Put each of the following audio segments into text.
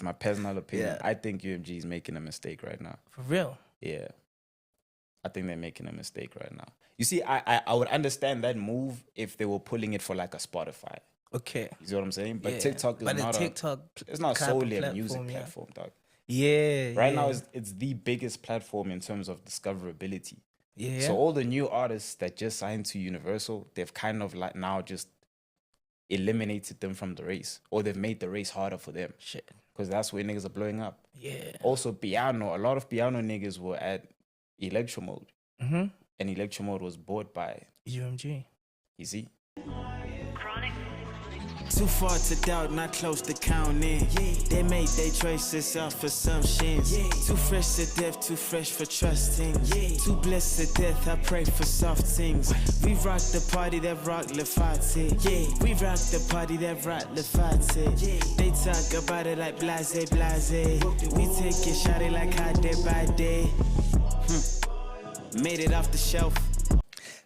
my personal opinion, Yeah. I think UMG is making a mistake right now. For real? Yeah. I think they're making a mistake right now. You see, I would understand that move if they were pulling it for like a Spotify. Okay. You see what I'm saying? But Yeah. TikTok is But not it's not type of solely a music platform, yeah. platform, dog. Yeah. Right now, it's the biggest platform in terms of discoverability. Yeah. So all the new artists that just signed to Universal, they've kind of like now just eliminated them from the race, or they've made the race harder for them. Shit. Because that's where niggas are blowing up. Yeah. Also, piano. A lot of piano niggas were at Electro Mode. Mm-hmm. And Electro Mode was bought by UMG. You see? Too far to doubt, not close to counting. They made their choices off assumptions. Too fresh to death, too fresh for trusting. Too blessed to death, I pray for soft things. We rock the party that rock Lafati. We rock the party that rock Lafati. They talk about it like blase, blase. We take it, shot it like hot day by day. Made it off the shelf.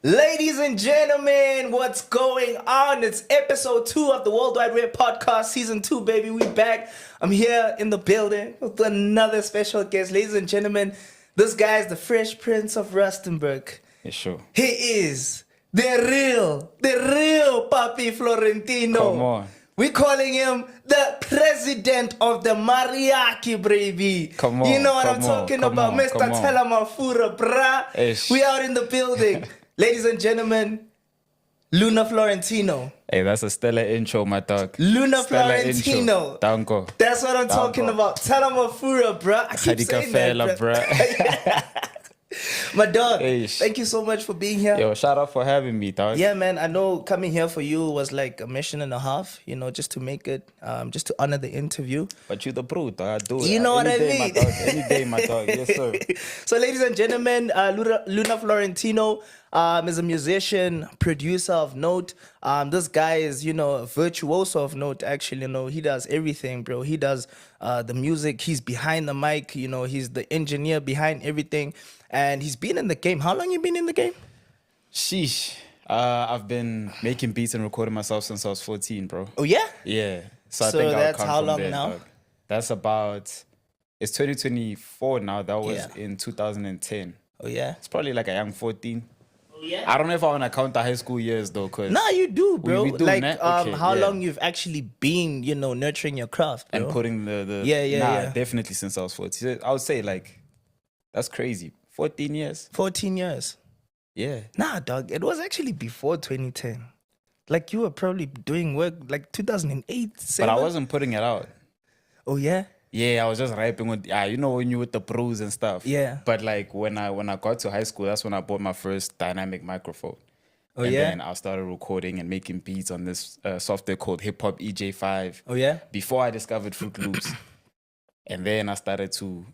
Ladies and gentlemen, what's going on? It's episode 2 of the WorldWideWebb Podcast, season 2, baby. We back. I'm here in the building with another special guest. Ladies and gentlemen, this guy is the fresh Prince of Rustenburg. Yeah, sure. He is the real Papi Florentino. Come on. We're calling him the president of the Mariachi, baby. Come on. You know what I'm come on, talking come about, on, Mr. come on. Telamafura, bruh. Ish. We out in the building. Ladies and gentlemen, Luna Florentino. Hey, that's a stellar intro, my dog. Luna Stellar Florentino. intro. Danko. That's what I'm talking about. Telamafura, bruh. I keep Khadika saying that, fella, bruh. My dog, Ish. thank you so much for being here. Yo, shout out for having me, dog. Yeah, man, I know coming here for you was like a mission and a half, you know, just to make it, just to honor the interview. But you the bro, dog. I do it. You know what I Any day, mean? my dog. Any day, my dog. Yes, sir. So, ladies and gentlemen, Luna Florentino is a musician, producer of note. This guy is, you know, a virtuoso of note, actually. You know, he does everything, bro. He does the music. He's behind the mic. You know, he's the engineer behind everything. And he's been in the game. How long you been in the game? Sheesh. I've been making beats and recording myself since I was 14, bro. Oh, yeah? Yeah. So I So think I'll that's come how from long there, now? dog. That's about... It's 2024 now. That was Yeah. in 2010. Oh, yeah? It's probably like a young 14. Oh, yeah? I don't know if I want to count the high school years, though, because... Nah, you do, bro. We do, like, ne? Okay, how yeah. long you've actually been, you know, nurturing your craft, bro? And putting the Yeah. definitely since I was 14. I would say, like, that's crazy. 14 years? 14 years. Yeah. Nah, dog. It was actually before 2010. Like, you were probably doing work like 2008, 7. But I wasn't putting it out. Oh, yeah? Yeah, I was just rapping with, you know, when you with the pros and stuff. Yeah. But like when I got to high school, that's when I bought my first dynamic microphone. Oh, and yeah? then I started recording and making beats on this software called Hip Hop EJ5. Oh, yeah? Before I discovered Fruit Loops. And then I started to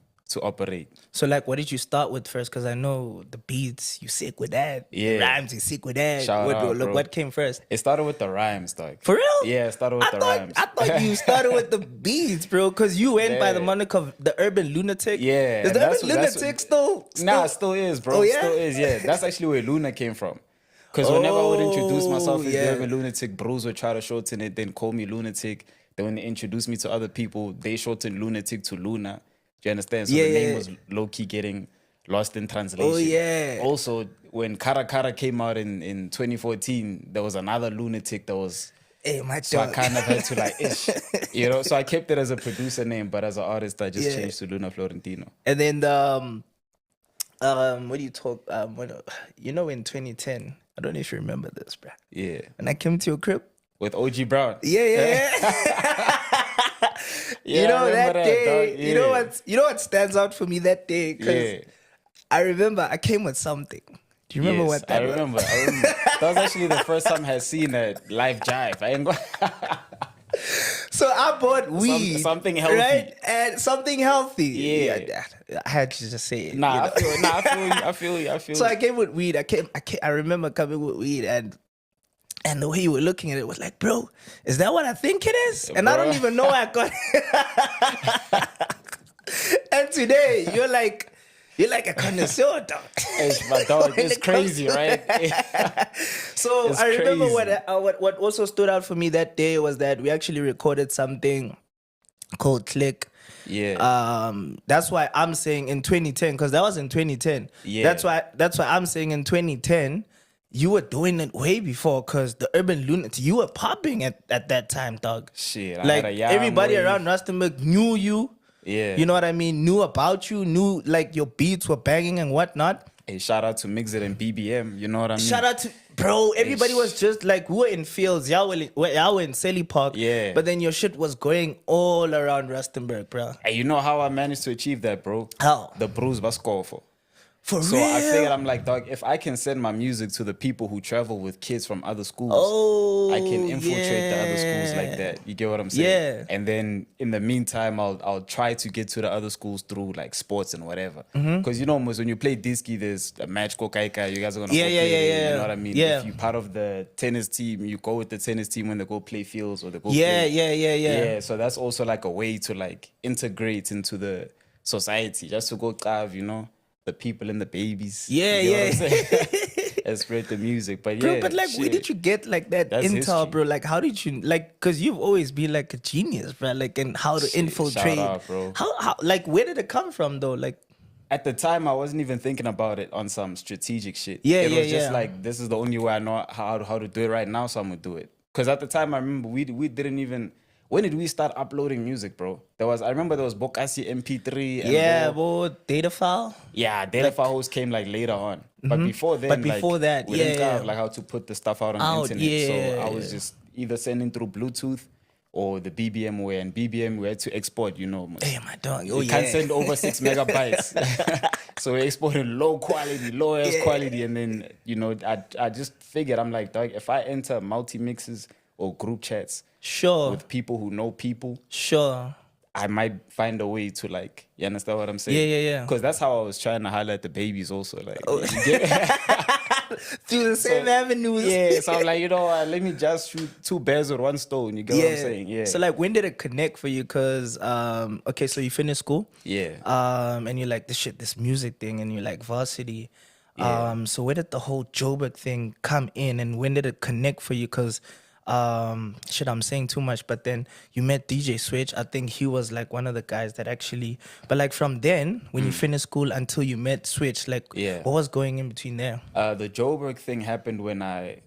operate. So, like, what did you start with first? Because I know the beats, you sick with that. Yeah. Rhymes, you sick with that. Shout out, bro. What came first? It started with the rhymes, dog. For real? Yeah, it started with the rhymes. I thought you started with the beats, bro, because you went by the Yeah. moniker of the Urban Lunatic. Yeah, Is the that's Urban what- that's Lunatic what- still? Nah, it still is, bro. Oh, yeah? Still is, yeah. That's actually where Luna came from. Because whenever I would introduce myself as yeah. the Urban Lunatic, bros would try to shorten it, then call me Lunatic. Then when they introduced me to other people, they shortened Lunatic to Luna. Do you understand? So Yeah, the name yeah. was low-key getting lost in translation. Oh, yeah. Also, when Kara Kara came out in 2014, there was another Lunatic that was... Hey, my So I dog. kind of had to like, ish, you know? So I kept it as a producer name, but as an artist, I just Yeah. changed to Luna Florentino. And then what do you talk? You know, in 2010, I don't know if you remember this, bro. Yeah. When I came to your crib. With OG Brown. Yeah. Yeah, You know I remember that day. dog. You know what stands out for me that day? Because Yeah. I remember I came with something. Do you remember Yes, what that I was? remember. That was actually the first time I had seen a live jive. I ain't go- So I bought weed, something healthy. right? And something healthy. Yeah. I had to just say it. Nah, you know? I feel you. So I came with weed. I remember coming with weed, and the way you were looking at it was like, bro, is that what I think it is? And I Bro. don't even know I got And today you're like a connoisseur, dog. It's my dog. When It's it comes crazy, to right? So It's I remember crazy. what also stood out for me that day was that we actually recorded something called Click. Yeah. That's why I'm saying in 2010, because that was in 2010. Yeah. That's why I'm saying in 2010, you were doing it way before, because the urban lunatics, you were popping at that time, dog. Shit, I Like had a young everybody wave. around Rustenburg knew you. Yeah. You know what I mean? Knew about you, knew like your beats were banging and whatnot. Hey, shout out to Mixit and BBM. You know what I mean? Shout out to bro. Everybody was just like, we were in fields. Y'all were in Selly Park. Yeah. But then your shit was going all around Rustenburg, bro. Hey, you know how I managed to achieve that, bro? How? The Bruce Baskofo. For So real? I figured, I'm like, dog, if I can send my music to the people who travel with kids from other schools, I can infiltrate the other schools like that. You get what I'm saying? Yeah. And then in the meantime, I'll try to get to the other schools through like sports and whatever. Because you know, when you play Diski, there's a match Kokaika, you guys are gonna go play there, you know what I mean? Yeah. If you're part of the tennis team, you go with the tennis team when they go play fields or they go Yeah, play. yeah. So that's also like a way to like integrate into the society, just to go carve, you know, the people and the babies. Yeah, You get what I'm yeah. saying? And spread the music. But Bro, yeah, but like, where shit. did you get like that That's intel, history. bro? Like, how did you like? Cause you've always been like a genius, bro. Like, in how to Shit, infiltrate. shout out, bro. How? Like, where did it come from, though? Like, At the time, I wasn't even thinking about it on some strategic shit. Yeah, it was yeah, just yeah. like, this is the only way I know how to do it right now, so I'm gonna do it. Because at the time, I remember we didn't even. When did we start uploading music, bro? I remember there was Bokasi MP3. And yeah, bro, bro, data file. yeah, data files came like later on. But before then, But before like, that, we didn't yeah, have yeah. like how to put the stuff out on Out, the internet. So yeah. I was just either sending through Bluetooth or the BBM way. And BBM, we had to export, you know. Hey, my dog. Oh, You yeah. can't send over 6 megabytes. So we exported low quality, lowest quality. And then, you know, I just figured, I'm like, dog, if I enter multi-mixes or group chats Sure. with people who know people, Sure. I might find a way to like, you understand what I'm saying? Yeah. Because that's how I was trying to highlight the babies also. Like, Oh. you get- Through the same avenues. yeah, so I'm like, you know what, let me just shoot 2 birds with 1 stone. You get what I'm saying? Yeah. So like, when did it connect for you? Cause okay, so you finished school. Yeah. And you're like, this music thing, and you're like varsity. Yeah. So where did the whole Joburg thing come in, and when did it connect for you? Cause shit, I'm saying too much, but then you met DJ Switch. I think he was like one of the guys that actually, but like from then, when you finished school until you met Switch, like Yeah. what was going in between there? The Joburg thing happened when I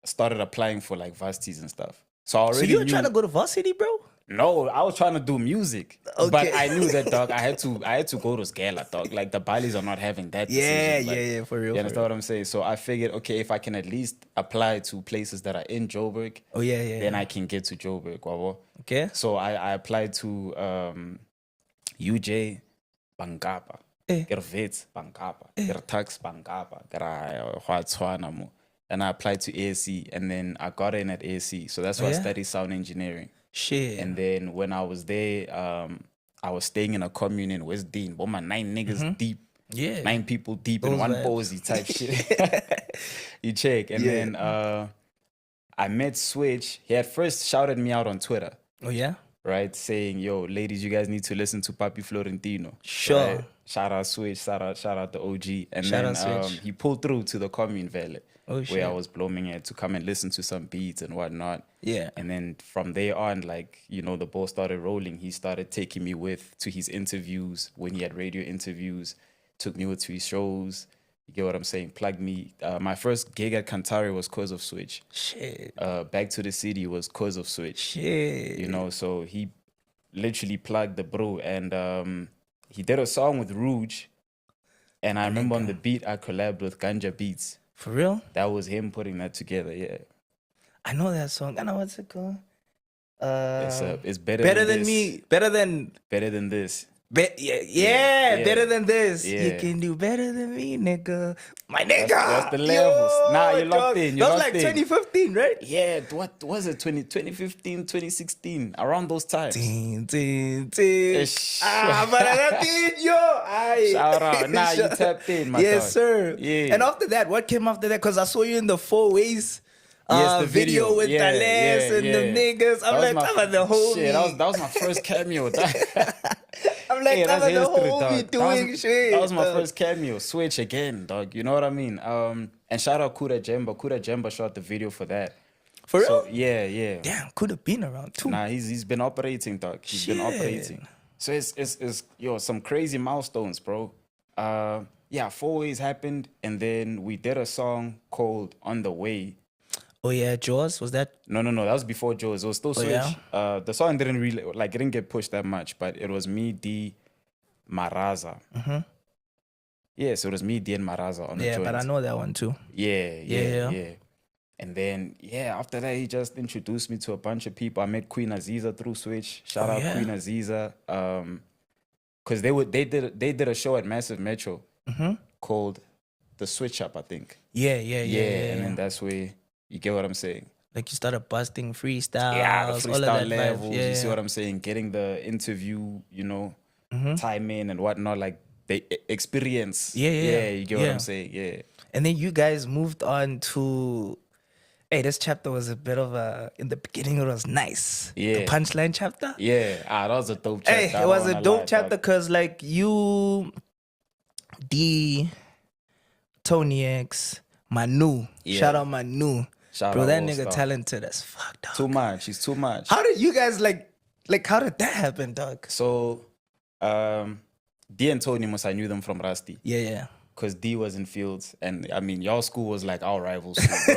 started applying for like varsities and stuff. So I already So you were knew- trying to go to varsity, bro? No, I was trying to do music. Okay. But I knew that, dog, I had to go to Scala, dog. Like the Balis are not having that decision. Like, yeah, for real. You understand what I'm saying? So I figured, okay, if I can at least apply to places that are in Joburg, Oh yeah. then I can get to Joburg. Wabo. Okay. So I applied to UJ Bangapa, Gervets Bangapa, Gertax Bangapa, Huatswana mo. And I applied to ASC, and then I got in at ASC. So that's why I studied sound engineering. Shit. And then when I was there, I was staying in a commune in West Dean. But my 9 niggas deep. Yeah. 9 people deep in Those one vibes. posy type shit. You check. And then I met Switch. He had first shouted me out on Twitter, Oh yeah. right? Saying, yo, ladies, you guys need to listen to Papi Florentino. Sure. Right? Shout out Switch, shout out the OG. And Shout then out Switch. he pulled through to the commune valley. Oh, where shit. I was blooming at to come and listen to some beats and whatnot. Yeah. And then from there on, like, you know, the ball started rolling. He started taking me to his interviews when he had radio interviews, took me to his shows. You get what I'm saying? Plugged me. My first gig at Cantare was cause of Switch. Shit. Back to the City was cause of Switch. Shit. You know, so he literally plugged the bro. And he did a song with Rouge. And I remember on the beat, I collabed with Ganja Beats. For real? That was him putting that together, yeah. I know that song. I know what's it called. It's better Better than than this. me. Better than this. yeah, better than this. Yeah. You can do better than me, nigga. My nigga. That's the levels. Nah, you're locked dog. in, you're That was locked like in. 2015, right? Yeah, what was it? 2015, 2016, around those times. Tin. Ish. But I did, yo. Aye. Shout out. Nah, you tapped in, my Yes, dog. sir. Yeah. And after that, what came after that? Because I saw you in the 4 Ways. Yes, the video with yeah, Tales and the niggas. I'm like, I'm the homie. Shit, that was my first cameo. I'm like, Hey, I'm that's the history, homie dog. doing shit. That was my dog. first cameo. Switch again, dog. You know what I mean? And shout out Kuda Jemba. Kuda Jemba shot the video for that. For real? So, yeah. Damn, could have been around too. Nah, he's been operating, dog. He's been Shit. operating. So it's some crazy milestones, bro. Yeah, 4 ways happened, and then we did a song called On the Way. Oh yeah, Jaws, was that? No, that was before Jaws. It was still Switch. Yeah? The song didn't really it didn't get pushed that much, but it was me, D, Maraza. Yeah, so it was me, D, and Maraza on the joint. Yeah, but I know that one too. Yeah. And then after that he just introduced me to a bunch of people. I met Queen Aziza through Switch. Shout out Queen Aziza. Cause they did a show at Massive Metro called The Switch Up, I think. Yeah. And then that's where you get what I'm saying. Like you started busting freestyles, The freestyle all of that levels. Yeah. You see what I'm saying? Getting the interview, time in and whatnot, like the experience. Yeah. You get what I'm saying? Yeah. And then you guys moved on to. Hey, this chapter was a bit of in the beginning it was nice. Yeah. The Punchline chapter. Yeah. That was a dope chapter. Hey, it was a dope chapter because like you, D, Tony X, Manu. Yeah. Shout out Manu. Shout Bro, out that All nigga Star. talented as fuck, dog. Too much. He's too much. How did you guys like how did that happen, dog? So, D and Tony I knew them from Rusty. Yeah. Because D was in Fields. And I mean, y'all school was like our rival school.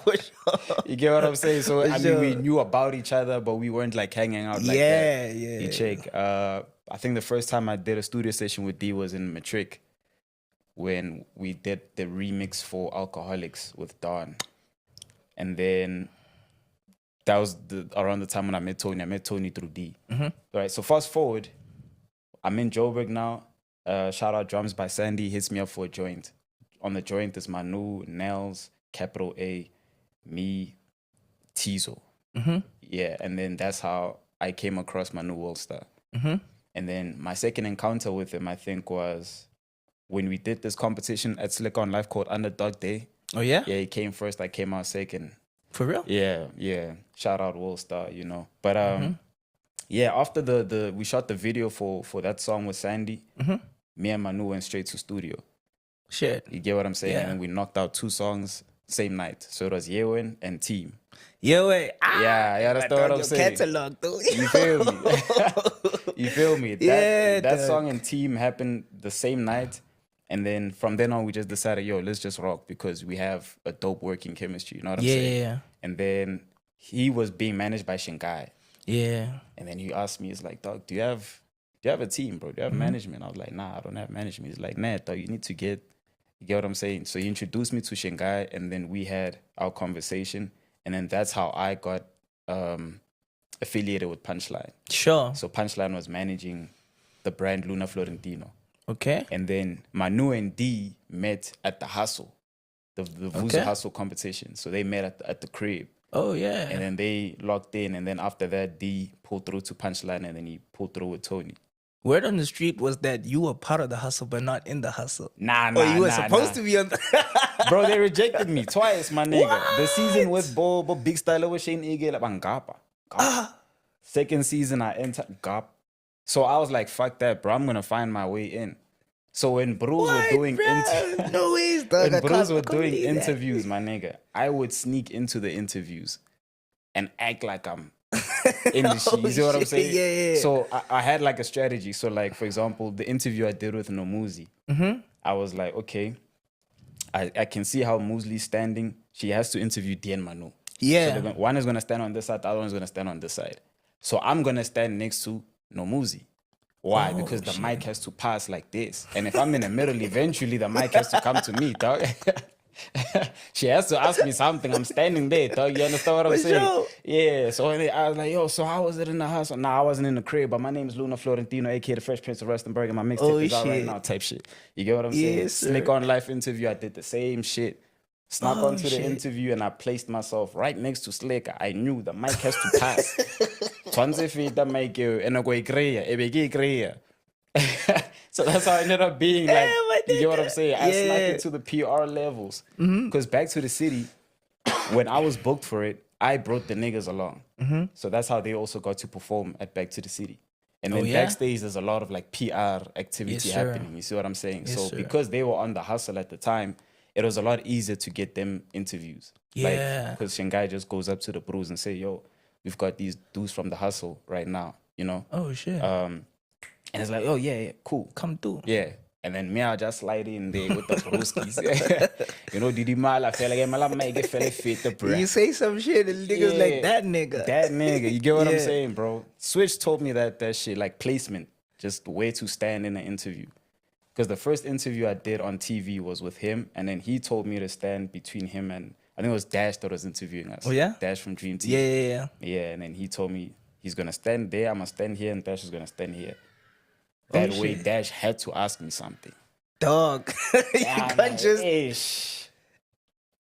For sure. You get what I'm saying? So, For I mean, we knew about each other, but we weren't like hanging out like that. Yeah. You check. I think the first time I did a studio session with D was in Matric when we did the remix for Alcoholics with Dawn. And then that was around the time when I met Tony. I met Tony through D. Right. So fast forward, I'm in Joburg now. Shout out Drums by Sandy. Hits me up for a joint. On the joint is Manu, Nels, Capital A, me, Tizo. Yeah, and then that's how I came across Manu Worldstar. And then my second encounter with him, I think, was when we did this competition at Slick On Life called Underdog Day. Oh yeah? Yeah, he came first. I came out second. For real? Yeah. Shout out Worldstar, But after we shot the video for that song with Sandy, me and Manu went straight to studio. Shit. You get what I'm saying? Yeah. And we knocked out 2 songs same night. So it was Yewin and Team. Yeah, wait. Yeah, that's what I'm saying. Catalog, dude. You feel me? You feel me? Yeah, that dog. song and Team happened the same night. And then from then on, we just decided, let's just rock because we have a dope working chemistry. You know what I'm saying? Yeah. And then he was being managed by Shingai. Yeah. And then he asked me, he's like, dog, do you have a team, bro? Do you have management? I was like, nah, I don't have management. He's like, nah, dog, you need to you get what I'm saying? So he introduced me to Shingai, and then we had our conversation. And then that's how I got affiliated with Punchline. Sure. So Punchline was managing the brand Luna Florentino. Okay. And then Manu and D met at the Hustle, the VUZU Hustle competition. So they met at the crib. Oh, yeah. And then they locked in. And then after that, D pulled through to Punchline, and then he pulled through with Tony. Word on the street was that you were part of the hustle, but not in the hustle. Nah. Or you were supposed to be on the... Bro, they rejected me twice, my nigga. What? The season with Bo Big Style with Shane Ige, like Bangapa. Second season, I entered Gap. So I was like, fuck that, bro. I'm gonna find my way in. So when bros were doing interviews, my nigga, I would sneak into the interviews and act like I'm in the shit. You see what I'm saying? Yeah. So I had like a strategy. So like, for example, the interview I did with Nomuzi, I was like, okay, I can see how Musley's standing. She has to interview Dien Manu. Yeah. So one is going to stand on this side, the other one is going to stand on this side. So I'm going to stand next to Nomuzi. Why? Because the mic has to pass like this. And if I'm in the middle, eventually the mic has to come to me, dog. She has to ask me something. I'm standing there, dog. You understand what I'm saying? Sure. Yeah. So I was like, so how was it in the house? Nah, I wasn't in the crib, but my name is Luna Florentino, aka the Fresh Prince of Rustenburg, and my mixtape is out right now, type shit. You get what I'm saying? Yes, sir. Slick On Life interview, I did the same shit. Snuck onto the interview and I placed myself right next to Slick. I knew the mic has to pass. 20 feet the mic, and I go, so that's how I ended up being like, you get what I'm saying? I snuck into the PR levels. Because back to the city, when I was booked for it, I brought the niggas along. So that's how they also got to perform at Back to the City. And then backstage, there's a lot of like PR activity happening. You see what I'm saying? Yes, so sir. because they were on the hustle at the time, it was a lot easier to get them interviews. Yeah. Because Shingai just goes up to the bros and say, yo, we've got these dudes from the hustle right now. you know. Oh shit. And it's like, oh yeah, cool. Come through. Yeah. And then me, I just slide in there with the broskies. You know, Didi Mala feel like I'm make it feel fit the breath. You say some shit and niggas like that nigga. That nigga. You get what I'm saying, bro? Switch told me that shit, like placement, just where to stand in an interview. Because the first interview I did on TV was with him, and then he told me to stand between him and, I think it was Dash that was interviewing us. Oh yeah? Dash from Dream Team. Yeah. Yeah, and then he told me he's gonna stand there, I'm gonna stand here, and Dash is gonna stand here. That way, shit. Dash had to ask me something. Dog. You can't just... Ish.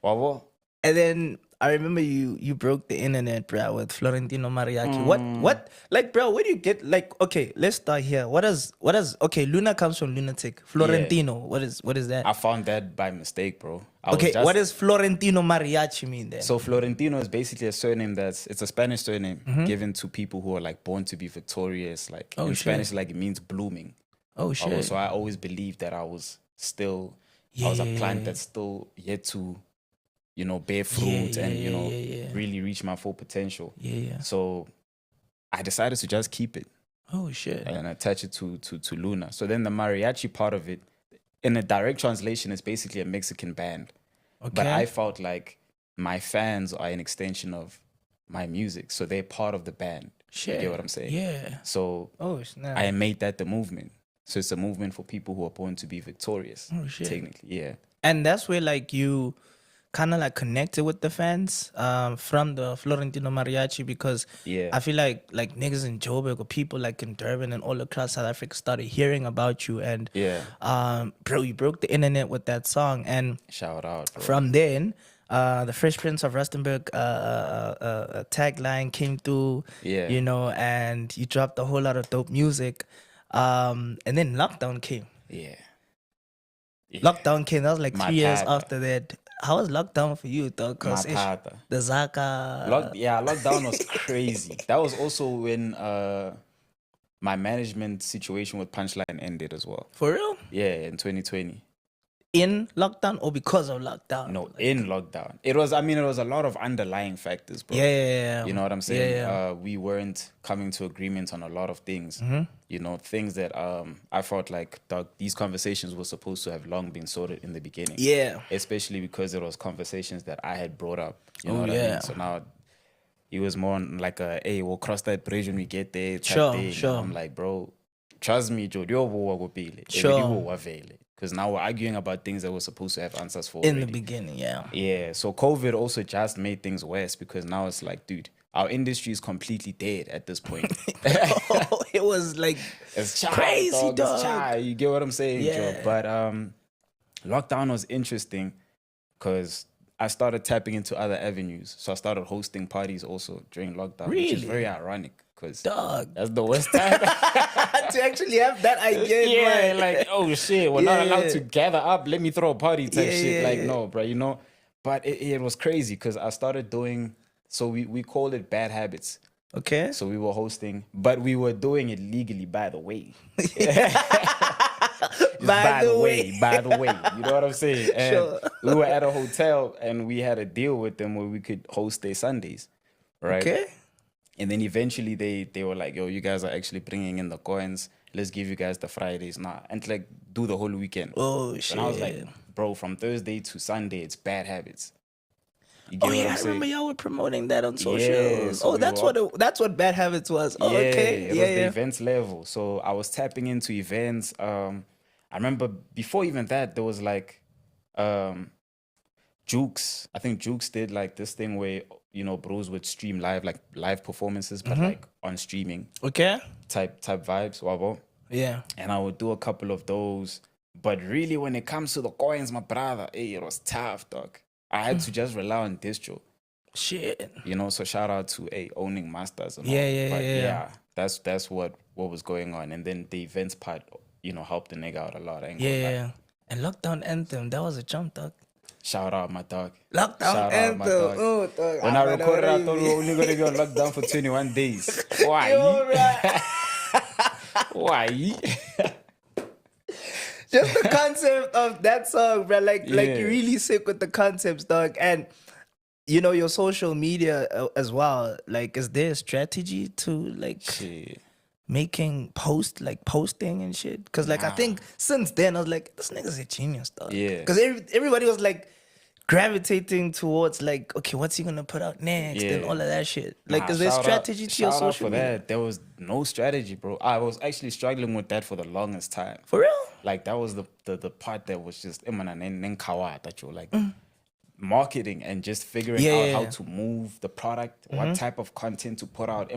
What? And then I remember you broke the internet, bro, with Florentino Mariachi. What? Like, bro, where do you get, like, okay, let's start here. What does, okay, Luna comes from lunatic. Florentino, what is that? I found that by mistake, bro. What does Florentino Mariachi mean then? So Florentino is basically a surname it's a Spanish surname given to people who are like born to be victorious. Like in Spanish, like it means blooming. Oh shit. So I always believed that I was still, I was a plant that's still yet to, you know, bear fruit and, you know, really reach my full potential. Yeah. So I decided to just keep it. Oh shit. And attach it to Luna. So then the mariachi part of it, in a direct translation, is basically a Mexican band. Okay. But I felt like my fans are an extension of my music. So they're part of the band. Shit. You get what I'm saying? Yeah. So snap. I made that the movement. So it's a movement for people who are born to be victorious. Oh shit. Technically, yeah. And that's where like you kind of like connected with the fans from the Florentino Mariachi, because I feel like niggas in Joburg or people like in Durban and all across South Africa started hearing about you, and bro, you broke the internet with that song, and shout out, bro. From then the Fresh Prince of Rustenburg tagline came through, you know, and you dropped a whole lot of dope music, and then lockdown came. Lockdown came. That was like 3 years after that. How was lockdown for you, though? Because the saga. Lockdown was crazy. That was also when my management situation with Punchline ended as well. For real? Yeah, in 2020. In lockdown or because of lockdown? No, in lockdown. It was a lot of underlying factors, bro. Yeah. You know what I'm saying? We weren't coming to agreement on a lot of things. You know, things that I felt like these conversations were supposed to have long been sorted in the beginning. Yeah. Especially because it was conversations that I had brought up. You know what I mean? So now it was more like hey, we'll cross that bridge when we get there. Sure. I'm like, bro, trust me, Joe. Because now we're arguing about things that we're supposed to have answers for in the beginning. Yeah. So COVID also just made things worse, because now it's like, dude, our industry is completely dead at this point. It was like it's crazy, dog. It's you get what I'm saying, yeah. Joe? But lockdown was interesting because I started tapping into other avenues. So I started hosting parties also during lockdown, which is very ironic, because that's the worst time to actually have that idea. Yeah, like, oh shit, we're not allowed to gather up. Let me throw a party type shit. Like, no, bro, you know. But it was crazy because I started doing. So we called it Bad Habits. Okay. So we were hosting, but we were doing it legally, by the way. By the way, you know what I'm saying? And we were at a hotel and we had a deal with them where we could host their Sundays, right? Okay. And then eventually they were like, yo, you guys are actually bringing in the coins. Let's give you guys the Fridays now. And like do the whole weekend. Oh, shit. And I was like, bro, from Thursday to Sunday, it's Bad Habits. I remember y'all were promoting that on social. So that's what Bad Habits was. Oh, okay. It was the events level. So I was tapping into events. I remember before even that, there was like Jukes. I think Jukes did like this thing where, you know, bros would stream live performances, but like on streaming. Okay. Type vibes, wabo. Yeah. And I would do a couple of those. But really, when it comes to the coins, my brother, it was tough, dog. I had to just rely on distro. Shit. You know, so shout out to owning masters and all. Yeah. That's what was going on. And then the events part, you know, helped the nigga out a lot. Yeah. And Lockdown Anthem, that was a jump, dog. Shout out, my dog. Lockdown Anthem. Oh, dog. When I recorded, I thought we were only going to be on lockdown for 21 days. Why? You're right. Why? Just the concept of that song, bro. Like you're really sick with the concepts, dog. And, you know, your social media as well. Like, is there a strategy to, like... Shit. making posting and shit? Because like I think since then I was like, this nigga's a genius, dog. Yeah. Because everybody was like gravitating towards like, okay, what's he gonna put out next and all of that shit. Like, is there strategy to your shout out social for media? that. There was no strategy, bro. I was actually struggling with that for the longest time. For real? Like that was the part that was just that you're like marketing and just figuring out how to move the product, what type of content to put out.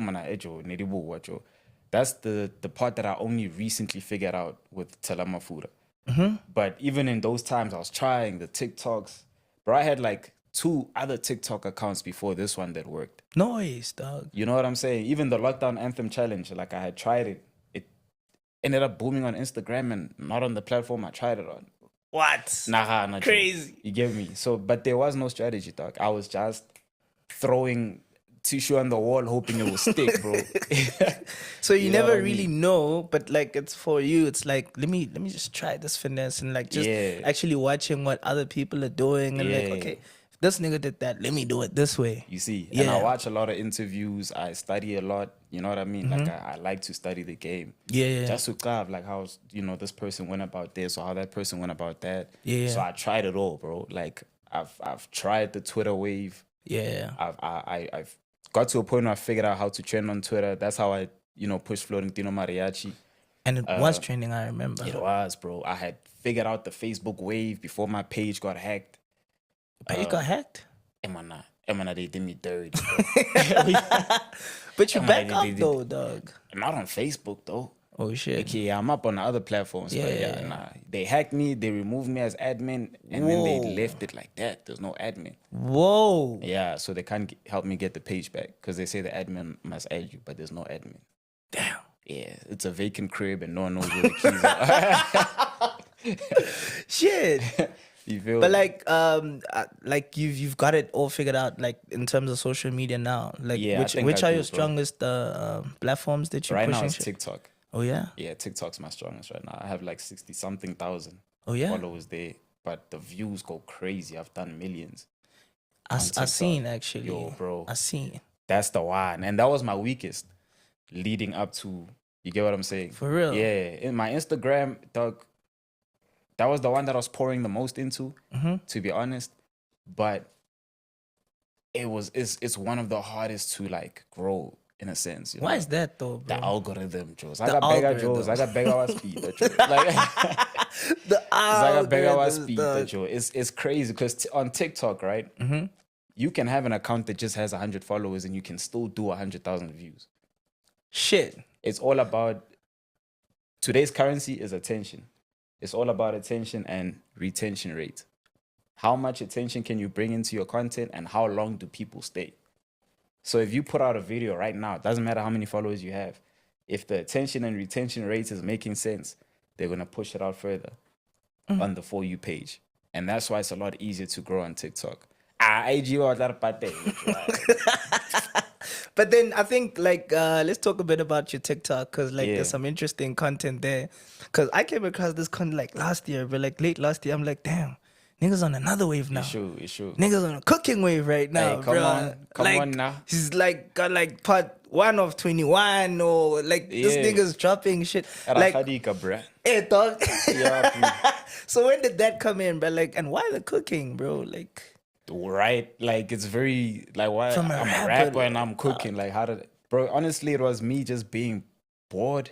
That's the part that I only recently figured out with Telama Fuda. But even in those times, I was trying the TikToks. Bro, I had like 2 other TikTok accounts before this one that worked. Noise, dog. You know what I'm saying? Even the Lockdown Anthem Challenge, like I had tried it. It ended up booming on Instagram and not on the platform I tried it on. What? Nah, crazy. You get me? So, but there was no strategy, dog. I was just throwing tissue on the wall, hoping it will stick, bro. So you never really know, but like it's for you. It's like let me just try this finesse and like just actually watching what other people are doing and like, okay, if this nigga did that, let me do it this way. You see, and I watch a lot of interviews. I study a lot. You know what I mean? Like I like to study the game. Just to carve like how this person went about this or how that person went about that. So I tried it all, bro. Like I've tried the Twitter wave. I've got to a point where I figured out how to trend on Twitter. That's how I, pushed Florentino Mariachi. And it was trending, I remember. It was, bro. I had figured out the Facebook wave before my page got hacked. Page got hacked? Emana, they did me dirty. But you back up though, dog. Not on Facebook though. Oh shit. Okay, I'm up on the other platforms. But nah. They hacked me, they removed me as admin, and then they left it like that. There's no admin. Whoa. Yeah, so they can't help me get the page back because they say the admin must add you, but there's no admin. Damn. Yeah, it's a vacant crib and no one knows where the keys are. Shit. You feel? But like you've got it all figured out, like in terms of social media now. Like which are your strongest platforms that you're pushing? Right now it's TikTok. Oh yeah? Yeah, TikTok's my strongest right now. I have like 60-something thousand followers there. But the views go crazy. I've done millions. I seen actually. Yo, bro. I seen. That's the one. And that was my weakest leading up to, you get what I'm saying? For real? Yeah. In my Instagram, dog, that was the one that I was pouring the most into, to be honest. But it's one of the hardest to like grow in a sense. Why is that though, bro? The algorithm, Joes. I got bigger Joes. I got bigger speed, like the algorithm. Speed, it's crazy because on TikTok, right? You can have an account that just has 100 followers and you can still do 100,000 views. Shit. It's all about today's currency is attention. It's all about attention and retention rate. How much attention can you bring into your content and how long do people stay? So if you put out a video right now, it doesn't matter how many followers you have. If the attention and retention rate is making sense, they're going to push it out further on the For You page. And that's why it's a lot easier to grow on TikTok. But then I think let's talk a bit about your TikTok because there's some interesting content there. Because I came across this content like last year, but like late last year, I'm like, damn, niggas on another wave now. It's true. Niggas on a cooking wave right now, hey, come on now. He's like got like part 1 of 21 or like this nigga's dropping shit. Like, hey, dog. So when did that come in, bro? Like, and why the cooking, bro? Like. Right, like it's very like why I'm a rapper and I'm cooking. Like how did bro? Honestly, it was me just being bored,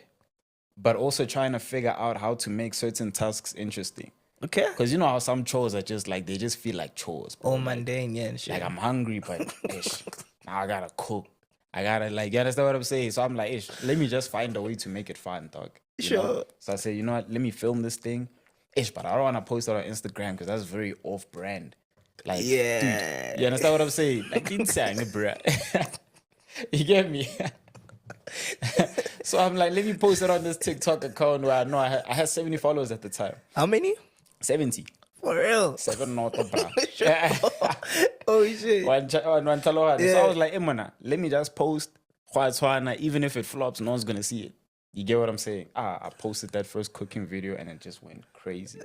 but also trying to figure out how to make certain tasks interesting. Okay. Because you know how some chores are just like they just feel like chores. Bro. Oh, mundane, and shit. Like I'm hungry, but now I gotta cook. I gotta you understand what I'm saying? So I'm like, let me just find a way to make it fun, dog. Sure. Know? So I say, you know what? Let me film this thing, but I don't want to post it on Instagram because that's very off-brand. Like, dude, you understand what I'm saying? Like, insane, bro. You get me? So I'm like, let me post it on this TikTok account where I know I had 70 followers at the time. How many? 70. For real? 7 not bra. Oh shit. So I was like, Emana, let me just post even if it flops, no one's gonna see it. You get what I'm saying? I posted that first cooking video and it just went crazy.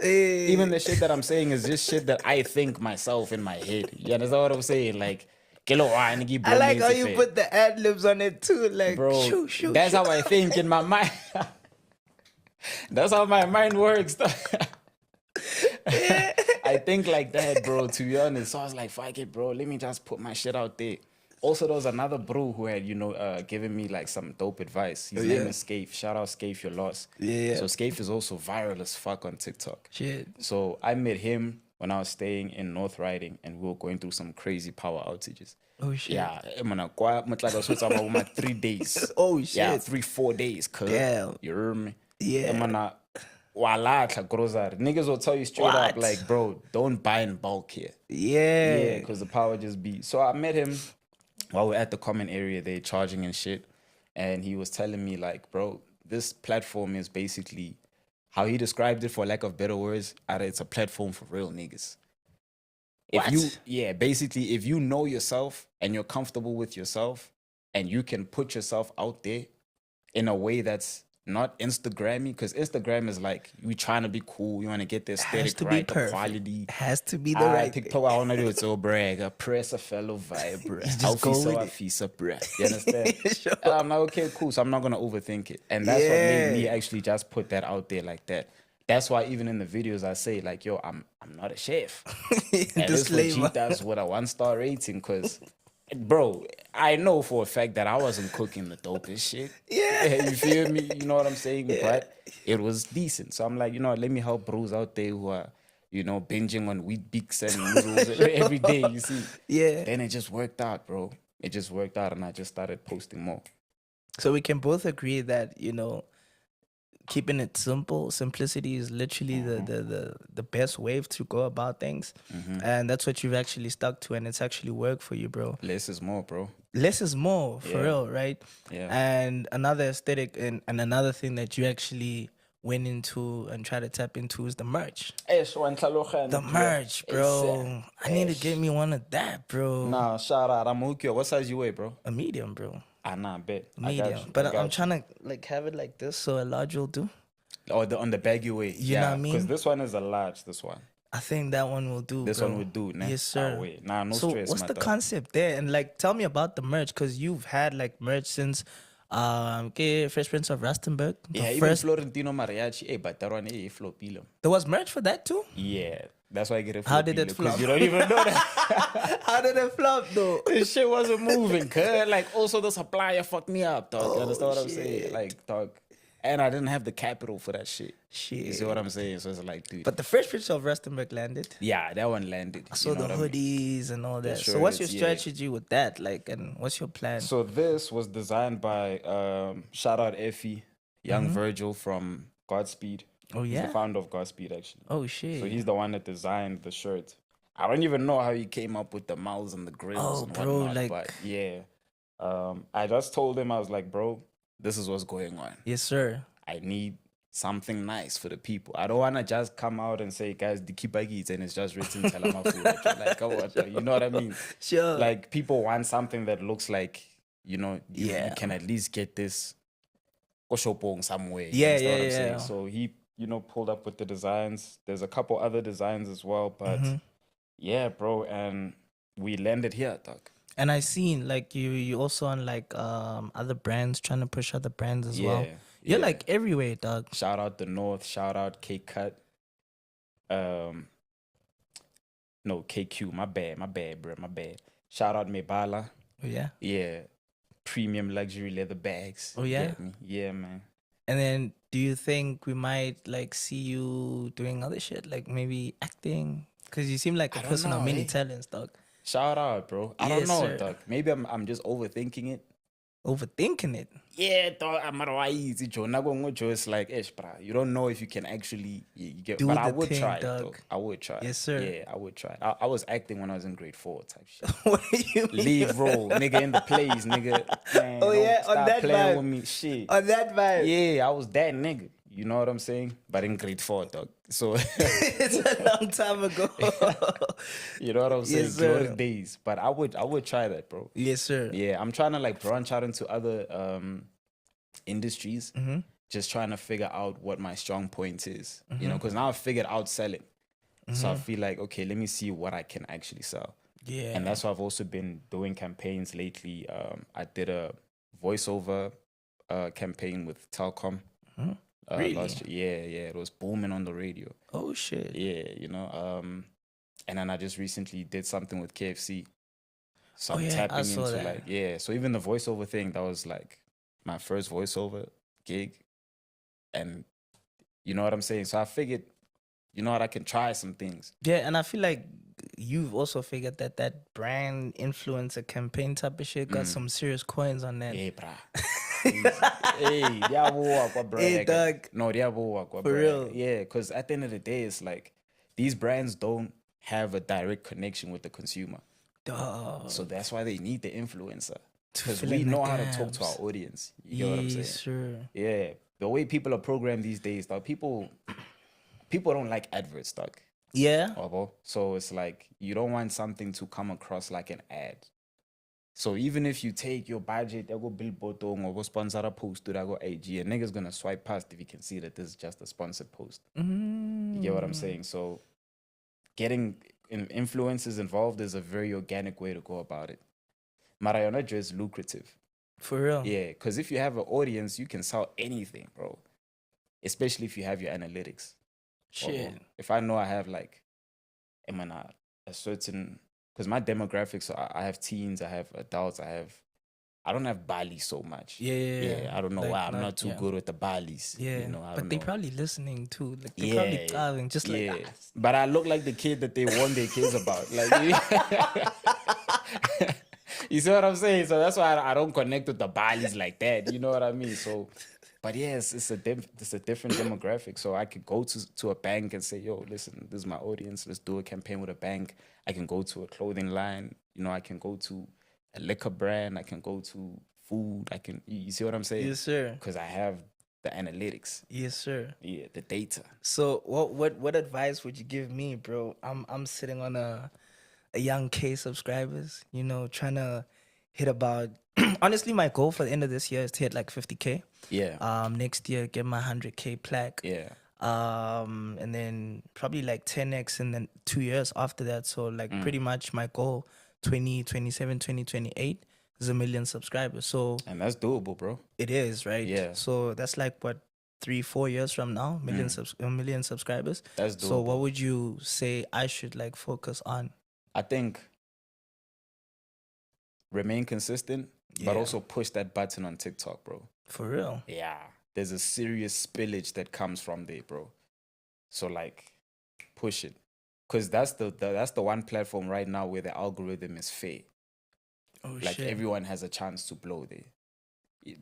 Even the shit that I'm saying is just shit that I think myself in my head. You understand what I'm saying? Like, I like how you put the ad-libs on it too. Like, bro, shoo, that's how I think in my mind. That's how my mind works. I think like that, bro, to be honest. So I was like, fuck it, bro. Let me just put my shit out there. Also, there was another bro who had, given me like some dope advice. His name is Scaife. Shout out Scaife, you're lost. Yeah. So Scaife is also viral as fuck on TikTok. Shit. So I met him when I was staying in North Riding and we were going through some crazy power outages. Oh shit. Yeah, about 3 days. Oh shit. Yeah, 3-4 days. Damn. You hear me? Yeah. Niggas will tell you straight up, like, bro, don't buy in bulk here. Yeah. Because the power just be. So I met him while we're at the common area, they charging and shit. And he was telling me, like, bro, this platform is basically how he described it, for lack of better words, it's a platform for real niggas. Basically, if you know yourself and you're comfortable with yourself and you can put yourself out there in a way that's not Instagrammy, because Instagram is like, you trying to be cool, you want to get the aesthetic right, the quality. Has to be the right TikTok, I want to do it so brag. Press a fellow vibe, bruh. Just go with it. Fisa, bruh. You understand? Sure. And I'm like, okay, cool. So I'm not going to overthink it. And that's what made me actually just put that out there like that. That's why even in the videos I say, like, yo, I'm not a chef. And this legit, that's what a 1-star rating, because, bro, I know for a fact that I wasn't cooking the dopest shit. Yeah. You feel me? You know what I'm saying? Yeah. But it was decent. So I'm like, let me help bros out there who are, binging on Wheat Bix and noodles every day, you see? Yeah. Then it just worked out, bro. It just worked out and I just started posting more. So we can both agree that, keeping it simple, simplicity is literally the best way to go about things. And that's what you've actually stuck to, and it's actually worked for you, bro. Less is more, bro. Less is more, for real, right? Yeah. And another aesthetic and another thing that you actually went into and try to tap into is the merch. The merch, bro. I need to get me one of that, bro. Nah, shout out. I'm okay. What size you weigh, bro? A medium, bro. Nah, bet. Medium. But I'm trying to like have it like this, so a large will do. Or on the baggy way. You know what I mean? Because this one is a large, this one. I think that one will do. This one would do, nah? Yes, sir. Nah, no so stress. What's the concept there? And like, tell me about the merch, because you've had like merch since Fresh Prince of Rustenburg. Even Florentino Mariachi. But that one, flopilum. There was merch for that too? Yeah. That's why I get it. How did it flop? You don't even know that. How did it flop though? This shit wasn't moving, cuz. Like, also the supplier fucked me up, dog. You understand what I'm saying? Like, dog. And I didn't have the capital for that shit. You see what I'm saying? So it's like, dude. But the Fresh Prince of Rustenburg landed. Yeah, that one landed. I saw the hoodies and all that. So what's your strategy with that? Like, and what's your plan? So this was designed by shout out Effie, young Virgil from Godspeed. Oh yeah. He's the founder of Godspeed, actually. Oh shit. So he's the one that designed the shirt. I don't even know how he came up with the mouths and the grills and whatnot, like, but yeah. I just told him, I was like, bro, this is what's going on. Yes, sir. I need something nice for the people. I don't want to just come out and say, guys, the kibagis, and it's just written Telamafu. Like, come on, you know what I mean? Sure. Like, people want something that looks like, you can at least get this koshopong somewhere. Yeah. So he, pulled up with the designs. There's a couple other designs as well, but yeah, bro, and we landed here, dog. And I seen like you also on like other brands, trying to push other brands as well. You're like everywhere, dog. Shout out the North. Shout out K-Cut. No, KQ. My bad, bro. My bad. Shout out Mebala. Oh yeah. Yeah. Premium luxury leather bags. Oh yeah. Yeah, man. And then, do you think we might like see you doing other shit, like maybe acting? Because you seem like a person of many talents, dog. Shout out, bro. I don't know, dog. Maybe I'm just overthinking it. Overthinking it? Yeah, dog. It's like, you don't know if you can actually get. But I would try, dog. I would try. Yes, sir. Yeah, I would try. I was acting when I was in grade 4 type shit. What do you mean? Lead role, nigga, in the plays, nigga. Man, on that vibe. With me. Shit. On that vibe. Yeah, I was that nigga. You know what I'm saying? But in grade 4, dog. So it's a long time ago. You know what I'm saying? Yes, sir. Glory days. But I would try that, bro. Yes, sir. Yeah, I'm trying to like branch out into other industries. Just trying to figure out what my strong point is. Because now I've figured out selling. So I feel like, okay, let me see what I can actually sell. Yeah. And that's why I've also been doing campaigns lately. I did a voiceover campaign with Telkom. Really? Last year. Yeah, it was booming on the radio. Oh shit. Yeah, and then I just recently did something with KFC. So I'm I tapping saw into that. so even the voiceover thing, that was like my first voiceover gig. And you know what I'm saying? So I figured, you know what, I can try some things. Yeah, and I feel like you've also figured that brand influencer campaign type of shit got some serious coins on that. Hey, brah. Hey, bro. Hey, dog. No, for real. Yeah, because at the end of the day, it's like these brands don't have a direct connection with the consumer. Dog. So that's why they need the influencer. To Because fill we in the know how to talk to gaps. our audience. You get what I'm saying? Yes, sure. Yeah. The way people are programmed these days, dog, people don't like adverts, dog. Yeah. So it's like you don't want something to come across like an ad. So even if you take your budget, they go billboard or go sponsor a post, do that go AG, a nigga's gonna swipe past if you can see that this is just a sponsored post. You get what I'm saying? So getting influencers involved is a very organic way to go about it. Marayona is lucrative. For real. Yeah, because if you have an audience, you can sell anything, bro. Especially if you have your analytics. Shit. If I know I have like, a certain, because my demographics, I have teens, I have adults, I don't have Bali so much. Yeah. I don't know Like, why I'm not too good with the Balis. Yeah. You know, I but don't they know. probably listening too. Like they probably driving just like But I look like the kid that they warn their kids about. Like, you see what I'm saying? So that's why I don't connect with the Balis like that. You know what I mean? So, but yes, it's a different demographic. So I could go to a bank and say, yo, listen, this is my audience. Let's do a campaign with a bank. I can go to a clothing line. You know, I can go to a liquor brand. I can go to food. You see what I'm saying? Yes, sir. Because I have the analytics. Yes, sir. Yeah, the data. So what advice would you give me, bro? I'm sitting on a young K subscribers, you know, trying to hit about honestly my goal for the end of this year is to hit like 50K. Yeah. Next year get my 100K plaque. Yeah. And then probably like 10x in then 2 years after that. So like pretty much my goal 2027, 2028 is 1 million subscribers. So And that's doable, bro. it is, right? Yeah. So that's like what 3-4 years from now, 1 million subscribers. That's doable. So what would you say I should like focus on? I think remain consistent, but also push that button on TikTok, bro. For real? Yeah. There's a serious spillage that comes from there, bro. So like, push it. Because that's the one platform right now where the algorithm is fair. Oh, Like shit. everyone has a chance to blow there.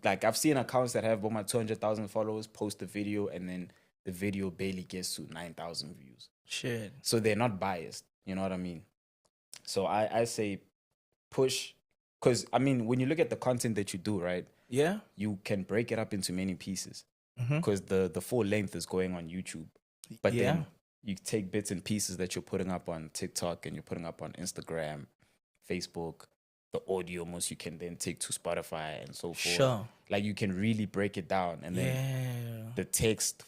Like I've seen accounts that have about 200,000 followers post a video and then the video barely gets to 9,000 views. Shit. So they're not biased. You know what I mean? So I say push. Because, I mean, when you look at the content that you do, right? Yeah? You can break it up into many pieces. Mm-hmm. Because the full length is going on YouTube. But then you take bits and pieces that you're putting up on TikTok and you're putting up on Instagram, Facebook. The audio most you can then take to Spotify and so forth. Sure. Like you can really break it down. And then the text,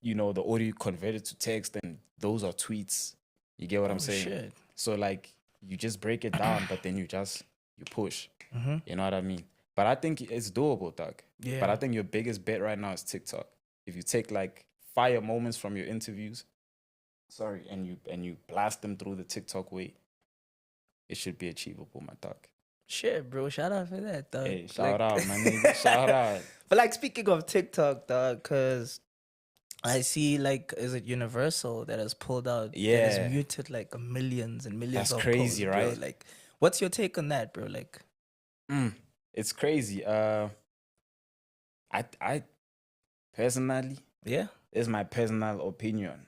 you know, the audio converted to text and those are tweets. You get what I'm saying? Shit. So like you just break it down, but then you push. Mm-hmm. You know what I mean? But I think it's doable, dog. Yeah. But I think your biggest bet right now is TikTok. If you take like fire moments from your interviews, and you blast them through the TikTok way, it should be achievable, my dog. Shit, bro. Shout out for that, dog. Hey, shout out, my nigga. Shout out. But like speaking of TikTok, dog, because I see like, is it Universal that has pulled out? Yeah. That has muted like millions and millions That's of crazy, posts, bro. right? Like, what's your take on that, bro? Like, It's crazy. I personally, it's my personal opinion.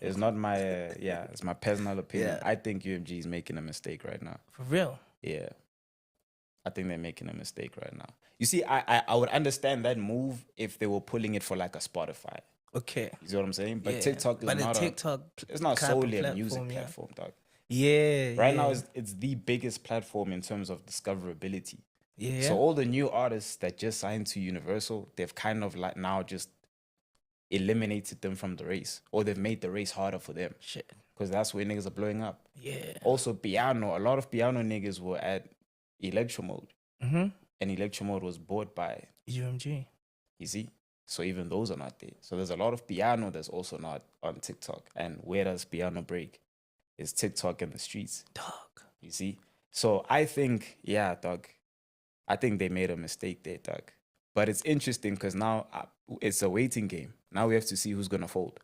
It's not my it's my personal opinion. Yeah. I think UMG is making a mistake right now. for real? Yeah. I think they're making a mistake right now. You see, I would understand that move if they were pulling it for like a Spotify. Okay. You see what I'm saying? But Yeah. TikTok is But not it's not type of solely a platform, music yeah. platform, dog. Yeah. Right now it's the biggest platform in terms of discoverability. Yeah. So all the new artists that just signed to Universal, they've kind of like now just eliminated them from the race, or they've made the race harder for them. Shit. because that's where niggas are blowing up. Yeah. Also, piano. A lot of piano niggas were at Electro Mode. Mm-hmm. And Electro Mode was bought by UMG. You see? So even those are not there. So there's a lot of piano that's also not on TikTok. And where does piano break? Is TikTok in the streets. Dog. You see? So I think, yeah, dog. I think they made a mistake there, dog. But it's interesting because now it's a waiting game. Now we have to see who's going to fold.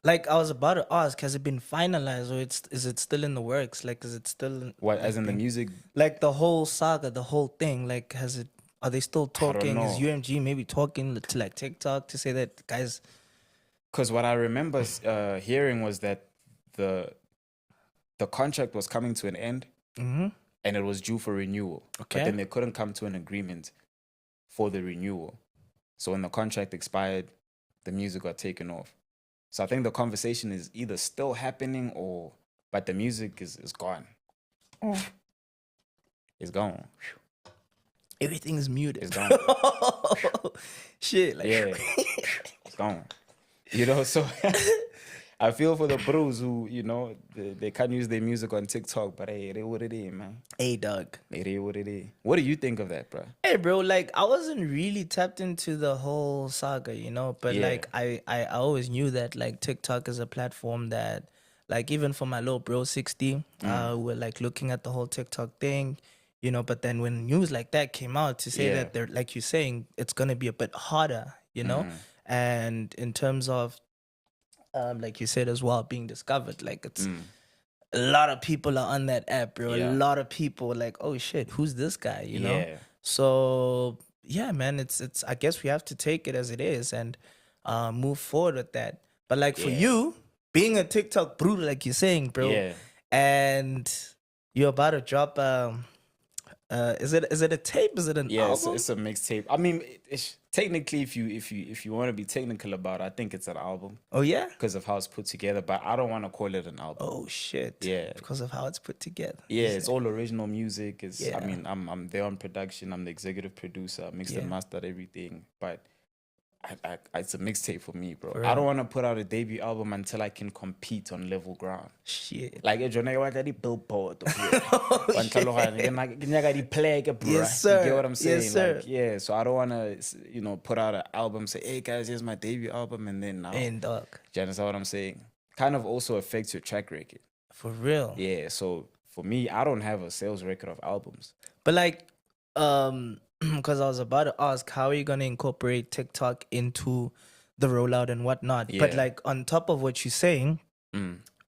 Like, I was about to ask, has it been finalized or is it still in the works? Like, is it still... What, as in the music? Like, the whole saga, the whole thing, like, are they still talking? Is UMG maybe talking to, like, TikTok to say that, guys... Because what I remember hearing was that the contract was coming to an end and it was due for renewal. Okay. But then they couldn't come to an agreement for the renewal. So when the contract expired, the music got taken off. So I think the conversation is either still happening but the music is gone. It's gone. Everything is muted. It's gone. Shit. Like, yeah. It's gone. You know, so I feel for the bros who, you know, they can't use their music on TikTok, but hey, it is what it is, man. Hey, dog. It is what it is. What do you think of that, bro? Hey, bro, like, I wasn't really tapped into the whole saga, you know? But, like, I always knew that, like, TikTok is a platform that, like, even for my little bro, 60, we're, like, looking at the whole TikTok thing, you know? But then when news like that came out to say that they're, like you're saying, it's going to be a bit harder, you know? And in terms of, like you said as well, being discovered, like it's a lot of people are on that app, bro. A lot of people like, oh shit, who's this guy? You know? So yeah, man, it's I guess we have to take it as it is and move forward with that. But like for you, being a TikTok bro, like you're saying, bro, and you're about to drop is it a tape? Is it an album? It's a mixtape. I mean, technically, if you want to be technical about it, I think it's an album. Oh yeah, because of how it's put together. But I don't want to call it an album. Oh shit. Yeah, because of how it's put together. Yeah, it's all original music. I mean, I'm there on production. I'm the executive producer. I mixed and mastered everything. But it's a mixtape for me, bro. I don't want to put out a debut album until I can compete on level ground. Shit. Like, you know, the billboard. Yes, sir. You get what I'm saying? Yes, sir. Like, so I don't want to, you know, put out an album, say, hey, guys, here's my debut album, and then now. And dog. Do you understand what I'm saying? Kind of also affects your track record. For real? Yeah, so for me, I don't have a sales record of albums. But like, because I was about to ask, how are you going to incorporate TikTok into the rollout and whatnot? Yeah. But like, on top of what you're saying,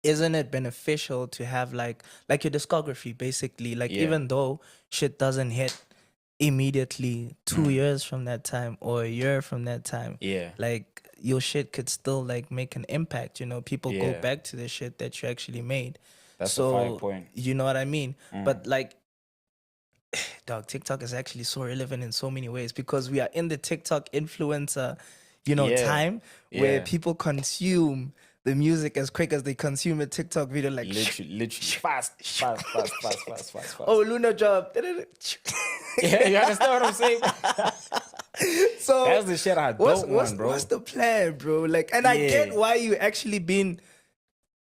isn't it beneficial to have like your discography, basically? Like, even though shit doesn't hit immediately 2 years from that time or a year from that time, like, your shit could still like make an impact, you know? People go back to the shit that you actually made. That's a fine point. You know what I mean? But like, dog, TikTok is actually so relevant in so many ways because we are in the TikTok influencer, you know, time where people consume the music as quick as they consume a TikTok video, like literally fast. Oh, Luna dropped. Yeah, you understand what I'm saying? So that's the shit I don't want, bro. What's the plan, bro? Like, and I get why you actually been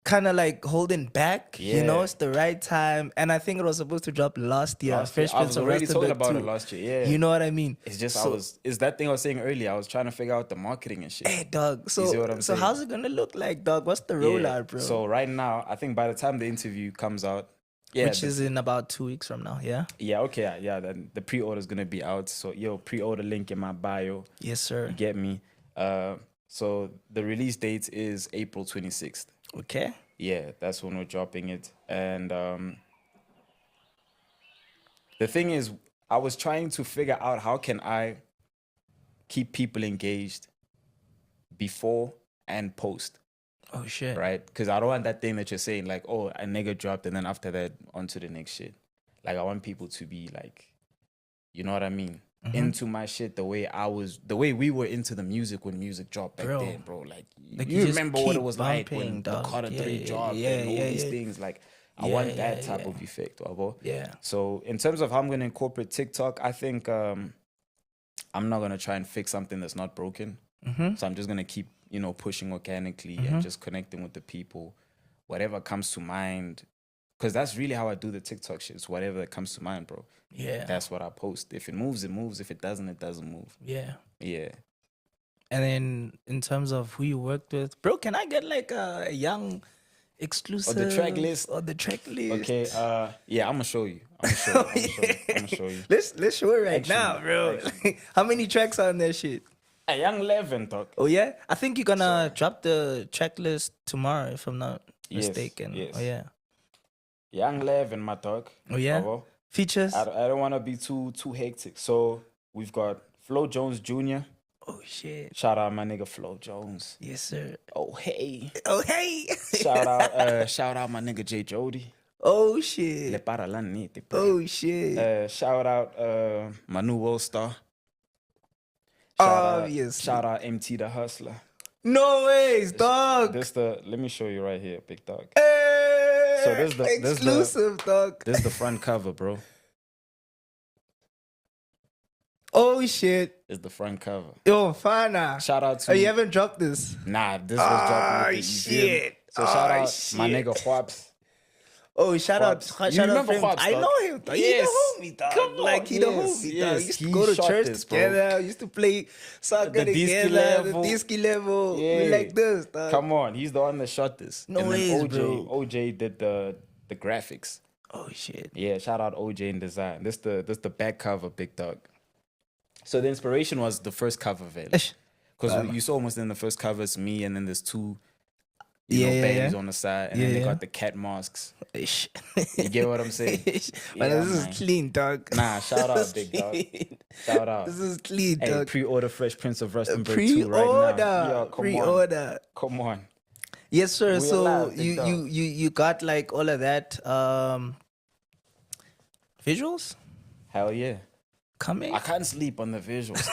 kind of like holding back, you know, it's the right time. And I think it was supposed to drop last year. I was already talking about it last year, You know what I mean? It's just, it's that thing I was saying earlier. I was trying to figure out the marketing and shit. Hey, dog. So how's it going to look like, dog? What's the rollout, bro? So right now, I think by the time the interview comes out, which is in about 2 weeks from now, then the pre-order is going to be out. So, pre-order link in my bio. Yes, sir. You get me? So the release date is April 26th. Okay. Yeah, that's when we're dropping it. And the thing is, I was trying to figure out how can I keep people engaged before and post. Oh, shit. Right? Because I don't want that thing that you're saying, like, oh, a nigga dropped and then after that, on to the next shit. Like, I want people to be like, you know what I mean? Into my shit the way we were into the music when music dropped back then, bro. Like you remember what it was like when the Costa Titch dropped and all these things. Like, I want that type of effect, bro. Yeah. So in terms of how I'm gonna incorporate TikTok, I think I'm not gonna try and fix something that's not broken. So I'm just gonna keep, pushing organically and just connecting with the people whatever comes to mind. Because that's really how I do the TikTok shit. It's whatever that comes to mind, bro. Yeah. That's what I post. If it moves, it moves. If it doesn't, it doesn't move. Yeah. Yeah. And then in terms of who you worked with, bro, can I get like a young exclusive Or the track list? Or the track list? Okay. Yeah, I'm gonna show you. I'm gonna show you. Let's show it right Action, now, bro. action. How many tracks are on that shit? A young 11, dog. Oh yeah, I think you're gonna drop the track list tomorrow, if I'm not Yes, mistaken. yes. Oh yeah. Young 11, my dog. Oh yeah. Bravo. Features. I don't want to be too hectic. So we've got Flo Jones Jr. Oh shit. Shout out my nigga Flo Jones. Yes sir. Oh hey. Oh hey. Shout out my nigga J Jody. Oh Le shit. para la nete, bro. Oh shit. Shout out my new world star. Obviously. Shout out MT the Hustler. No ways, dog. Let me show you right here, big dog. Hey, So this the exclusive, dog. this is the front cover, bro. Oh shit. This is the front cover. Yo, Fana. Shout out to Oh, you haven't dropped this. Nah, this was dropping with the shit. So shout Oh, out my shit. nigga Hwaps. Oh, shout out. Hwaps. Shout You out remember friend. Hwaps, I dog? know him, dog. Yes. He the homie, dog. Come on, like, he the yes, homie, dog. yes. Used to He go to shot church this, bro. together. Used to play soccer The disky together. level. The disky level. Yeah. We like this, dog. Come on, he's the one that shot this. No and then ways, OJ did the graphics. Oh, shit. Yeah, shout out OJ in design. This the back cover, big dog. So the inspiration was the first cover, Ish. because you saw almost in the first cover it's me, and then there's two, Yeah, yeah, babies yeah. on the side, and Yeah, then they yeah. got the cat masks. Ish. You get what I'm saying? But Yeah, this man. is clean, dog. Nah, shout out, This is big dog. clean. Shout out. This is clean, Hey, dog. pre-order Fresh Prince of Rustenburg 2 right Pre-order. now. Yeah, come on. Pre-order. Come on. Yes, sir. We So alive, big dog. you got like all of that visuals Hell yeah. coming? I can't sleep on the visuals.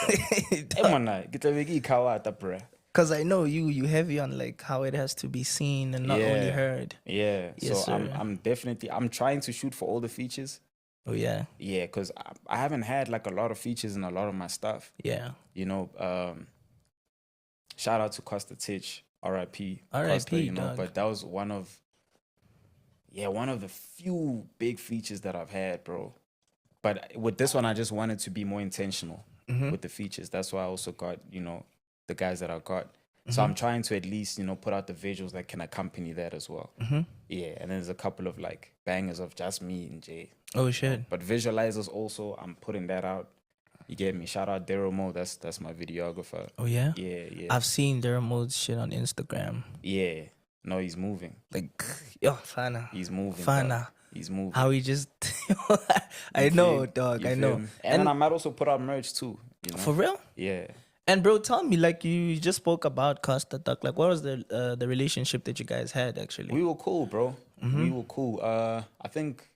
Hey, man, get the wiki kawata, bruh. Because I know you heavy on like how it has to be seen and not only Yeah. heard. Yeah. Yes, So sir. I'm trying to shoot for all the features. Oh yeah, Yeah, because I haven't had like a lot of features in a lot of my stuff. yeah. You know, shout out to Costa Titch, R.I.P. R.I.P., Costa, you know, dog. but that was one of the few big features that I've had, bro. But with this one, I just wanted to be more intentional Mm-hmm. with the features. That's why I also got, the guys that I got. Mm-hmm. So I'm trying to at least, put out the visuals that can accompany that as well. Mm-hmm. Yeah, and there's a couple of like bangers of just me and Jay. Oh shit. But visualizers also, I'm putting that out. You get me? Shout out Deromo, that's my videographer. Oh yeah. Yeah. I've seen their mode shit on Instagram. Yeah. No, he's moving. Like, yo, Fana. He's moving. Fana. dog. He's moving. How he just. I You know, feel- dog. you I feel know. me? And then I might also put out merch too. For real? Yeah. And bro, tell me, like you just spoke about Costa Duck. Like, what was the relationship that you guys had actually? We were cool, bro. Mm-hmm. We were cool. I think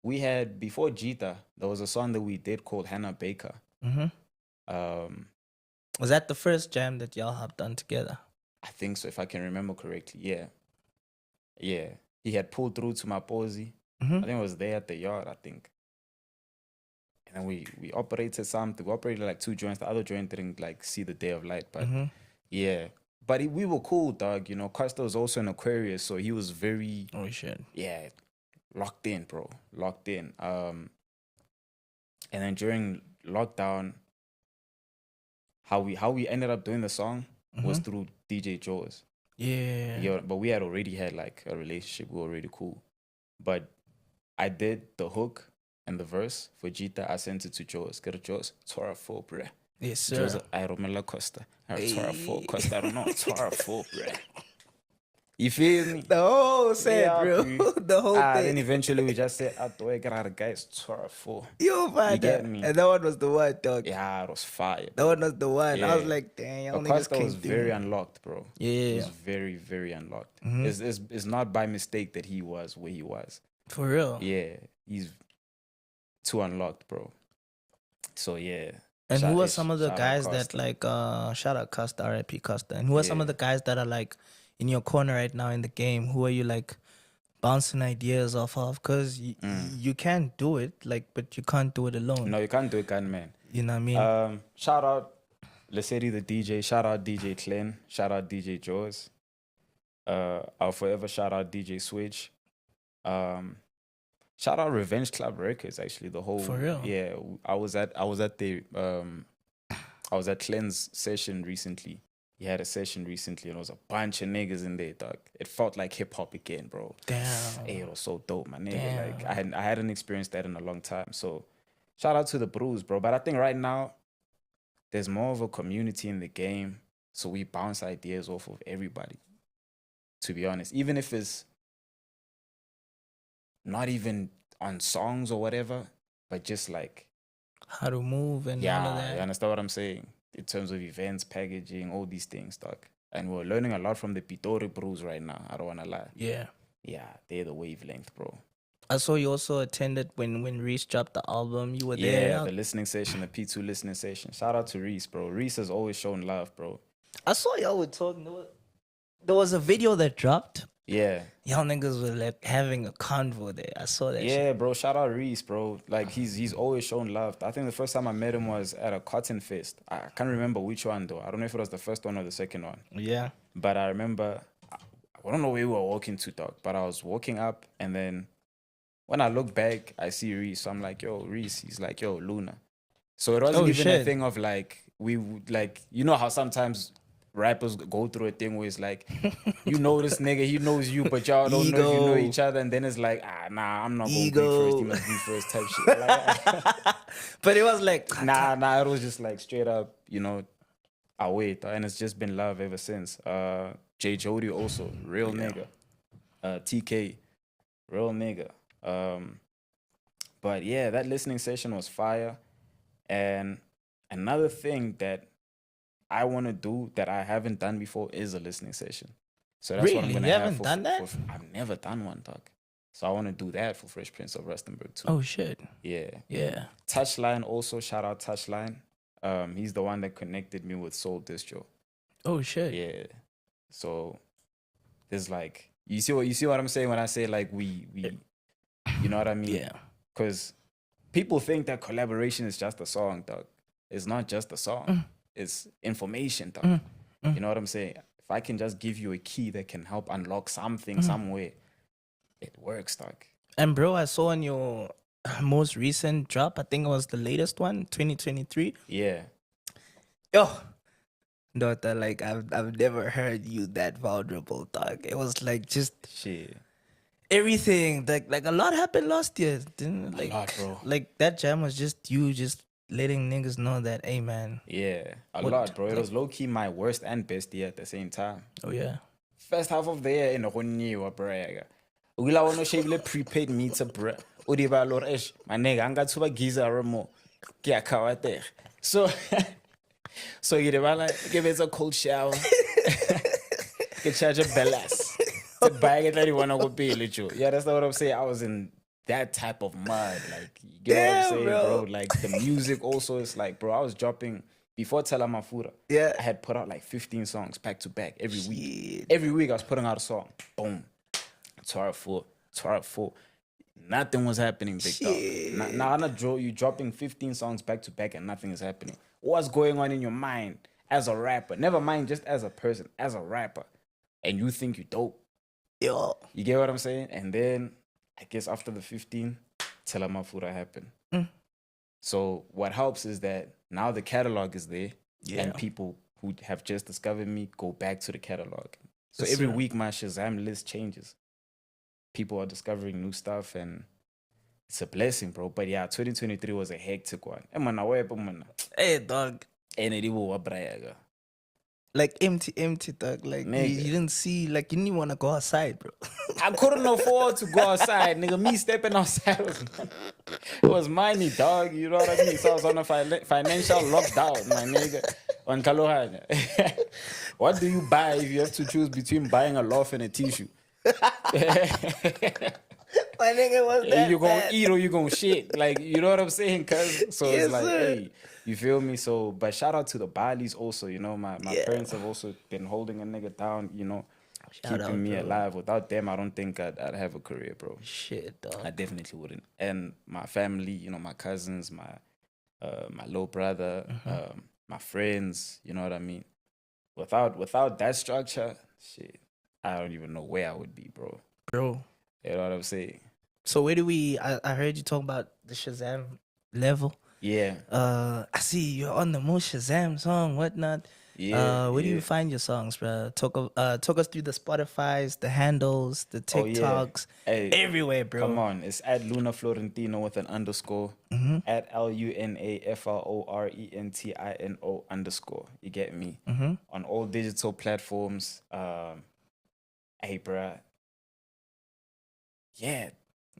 we had, before Jita, there was a song that we did called Hannah Baker. Mm-hmm. Was that the first jam that y'all have done together? I think so, if I can remember correctly. Yeah. Yeah. He had pulled through to my posy. Mm-hmm. I think it was there at the yard, I think. And then we operated something. We operated like 2 joints. The other joint didn't like see the day of light. But Mm-hmm. yeah. But we were cool, dog. Costa was also an Aquarius, so he was very, Oh shit. yeah, locked in, bro. Locked in. And then during lockdown, how we ended up doing the song was through DJ Jaws. Yeah. Yeah, but we had already had like a relationship. We were already cool. But I did the hook and the verse for Jita. I sent it to Jaws. Get a Jaws. Tora 4, bruh. Yes, sir. Jaws, I Romela Costa. Tora 4 Costa. I don't know. Tora 4, bruh. You feel me? The whole set, Yeah, bro. bro. The whole Then thing. eventually we just said, guys, Tora 4. Yo, man. get me? And that one was the one, dog. Yeah, it was fire. That one was the one. I was Yeah. like, dang, y'all But niggas Costa was came very through. unlocked, bro. Yeah. He was very, very unlocked. It's not by mistake that he was where he was. For real. Yeah, he's too unlocked, bro. So yeah. And who are Shout- some of the shout out guys Costa. that like shout out Costa, R.I.P. Costa. And who are some Yeah. of the guys that are like in your corner right now in the game? Who are you like bouncing ideas off of? Because you can do it, like, but you can't do it alone. No, you can't do it, man. You know what I mean? Shout out Lesedi the DJ. Shout out DJ Clen. Shout out DJ Jaws. I'll forever shout out DJ Switch. Shout out Revenge Club Records. Actually, the whole For real? Yeah, I was at Clen's session recently. He had a session recently, and there was a bunch of niggas in there, dog. It felt like hip hop again, bro. Damn. Hey, it was so dope, my nigga. Damn. Like I hadn't experienced that in a long time. So shout out to the Brews, bro. But I think right now there's more of a community in the game, so we bounce ideas off of everybody. To be honest, even if it's not even on songs or whatever, but just like How to move and all of you that. understand what I'm saying? In terms of events, packaging, all these things, dog. And we're learning a lot from the Pitori Brews right now. I don't wanna lie. Yeah. Yeah, they're the wavelength, bro. I saw you also attended when Reese dropped the album. You were Yeah, there. the listening session, the P2 listening session. Shout out to Reese, bro. Reese has always shown love, bro. I saw y'all were talking. There was a video that dropped. Yeah. Y'all niggas were like having a convo there. I saw that shit. Yeah, bro. Shout out Reese, bro. Like he's always shown love. I think the first time I met him was at a Cotton Fest. I can't remember which one though. I don't know if it was the first one or the second one. Yeah. But I remember, I don't know where we were walking to, dog. But I was walking up, and then when I look back, I see Reese. So I'm like, yo, Reese. He's like, yo, Luna. So it wasn't even a shit. thing of like we would like, you know how sometimes rappers go through a thing where it's like, you know this nigga, he knows you, but y'all don't know if you know each other, and then it's like, nah, I'm not gonna be first, he must be first type shit. Like, But it was like, nah, it was just like straight up, you know, I wait, and it's just been love ever since. J Jody also, real nigga. TK, real nigga. But yeah, that listening session was fire. And another thing that I want to do that I haven't done before is a listening session. So that's what I'm Really? gonna You have haven't done that? I've never done one, dog. So I want to do that for Fresh Prince of Rustenburg too. oh shit. Yeah. Yeah. Touchline also, shout out Touchline. He's the one that connected me with Soul Distro. Oh shit. Yeah. So there's like, you see what I'm saying when I say like we you know what I mean? Yeah. Because people think that collaboration is just a song, dog. It's not just a song. It's information, dog. You know what I'm saying? If I can just give you a key that can help unlock something somewhere, it works, dog. And bro, I saw on your most recent drop, I think it was the latest one, 2023. Yeah. Yo, daughter, like I've never heard you that vulnerable, dog. It was like just Shit. everything. Like a lot happened last year, didn't it? Like, A lot, bro. Like that jam was just you just letting niggas know that, hey man. Yeah. A What- lot, bro. It was low-key my worst and best year at the same time. Oh yeah. First half of the year in Ronniwa, bro. We la wanna shave le prepaid meter, bro. Udiba loresh. My nigga, anga tuba giza remo. Kia kawate. So you like give it a cold shower. Get charge of bellas. To bag it that you wanna go be literal. Yeah, that's not what I'm saying. I was in that type of mud. Like, you get what I'm saying, bro? Like the music also is like, bro, I was dropping before Tela Mafura. Yeah. I had put out like 15 songs back to back every week. Every week I was putting out a song. Boom. 12 4. Nothing was happening, big dog. Now you dropping 15 songs back to back and nothing is happening. What's going on in your mind as a rapper? Never mind just as a person, as a rapper. And you think you dope. Yo. You get what I'm saying? And then I guess after the 15, Tela Mafura happened. So what helps is that now the catalog is there, and people who have just discovered me go back to the catalog. So every week my Shazam list changes. People are discovering new stuff, and it's a blessing, bro. But yeah, 2023 was a hectic one. Hey dog. Like empty, dog. Like you didn't see, like you didn't want to go outside, bro. I couldn't afford to go outside, nigga. Me stepping outside was money, dog. You know what I mean? So I was on a financial lockdown, my nigga. On Kalohana. What do you buy if you have to choose between buying a loaf and a tissue? My nigga was that You gonna bad. eat or you gonna shit? Like, you know what I'm saying? Cause so Yes, it's like, sir. hey, you feel me? So, but shout out to the Balis also. You know, my parents have also been holding a nigga down. You know, Shout out, keeping me bro. alive. Without them, I don't think I'd have a career, bro. Shit, dog. I definitely wouldn't. And my family, you know, my cousins, my little brother, my friends. You know what I mean? Without that structure, shit, I don't even know where I would be, bro. Bro. You know what I'm saying? So where do we? I heard you talk about the Shazam level. Yeah. I see you're on the most Shazam song, whatnot. Yeah. Where do you find your songs, bro? Talk us through the Spotifys, the handles, the TikToks, everywhere, bro. Come on, it's at Luna Florentino with an underscore, at LUNAFLORENTINO _ You get me? On all digital platforms. Hey, bro. Yeah.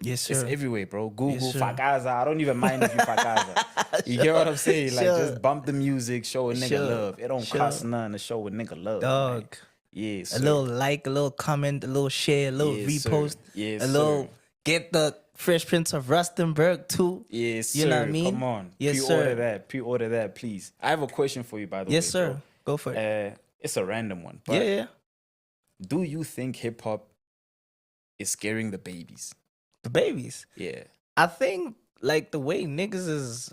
Yes, sir. It's everywhere, bro. Google, yes, Fakaza. I don't even mind if you Fakaza. You get what I'm saying? Like, just bump the music, show a nigga love. It don't cost none to show a nigga love. Dog. Man. Yeah, a little like, a little comment, a little share, a little repost. Yes, a little get the Fresh Prince of Rustenburg too. Yes, you sir. know what I mean? Come on. Yes, pre-order sir. that. Pre-order that, please. I have a question for you, by the way. Yes, sir. Bro. Go for it. It's a random one. But yeah. Do you think hip-hop is scaring the babies? The babies? Yeah. I think, like, the way niggas is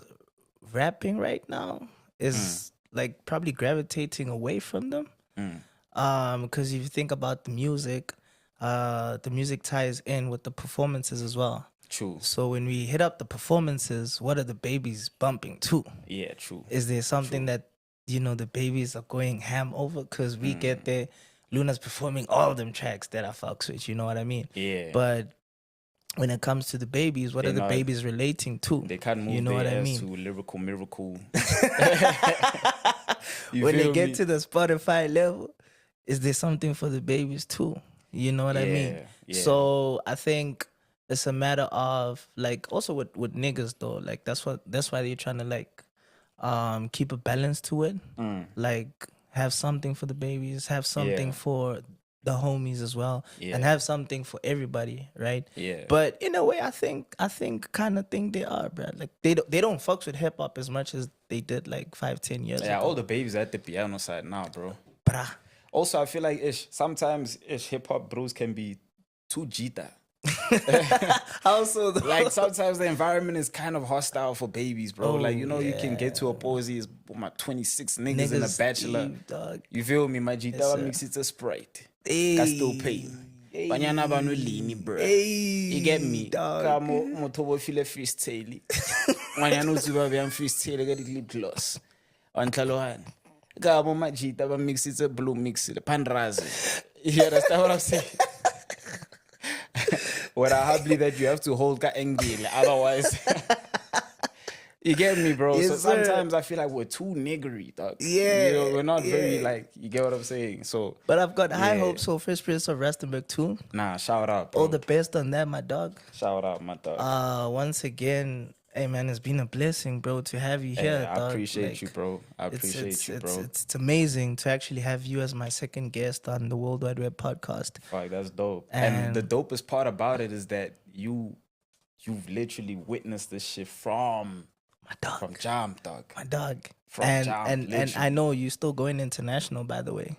rapping right now is, like, probably gravitating away from them. Because if you think about the music ties in with the performances as well. True. So when we hit up the performances, what are the babies bumping to? Yeah, true. Is there something that, you know, the babies are going ham over? Because we get there, Luna's performing all of them tracks that I fucks with, you know what I mean? Yeah. But when it comes to the babies, what are the babies relating to? They can't move you know their what I ass mean? to lyrical miracle. When they get to the Spotify level, is there something for the babies too? You know what I mean? Yeah. So I think it's a matter of, like, also with niggas though, like that's why they're trying to, like, keep a balance to it. Like, have something for the babies, have something for the homies as well, and have something for everybody, right? Yeah. But in a way, I think kind of think they are, bro. Like, they don't fucks with hip hop as much as they did like 5-10 years ago. Yeah, all the babies are at the piano side now, bro. Bruh. Also, I feel like sometimes hip hop bros can be too jita. Also, like, sometimes the environment is kind of hostile for babies, bro. Like, you know, you can get to a posy with my 26 niggas in a bachelor. Dog. You feel me? My jita mix it a Sprite. Ka still pay. Banyana banu lini, bro. You get me? Ka mo tobo file freestyle. Banyana uzuba byan freestyle ga di lip gloss. Antlalohan. Ka mo my jita ba mix it a blue mix it pandrazi. You understand what I'm saying? What I believe that you have to hold ka angle, otherwise. You get me, bro? Yes, so sometimes I feel like we're too niggery, dog. Yeah. You know, we're not very, like, you get what I'm saying? So, but I've got high hopes for Fresh Prince of Rustenburg too. Nah, shout out, bro. All the best on that, my dog. Shout out, my dog. Once again, hey man, it's been a blessing, bro, to have you here. I dog. appreciate you, bro. I appreciate you, bro. It's amazing to actually have you as my second guest on the WorldWideWebb Podcast. Fuck, that's dope. And the dopest part about it is that you've literally witnessed this shit from Jam, dog. My dog. From Jam, and I know you're still going international, by the way.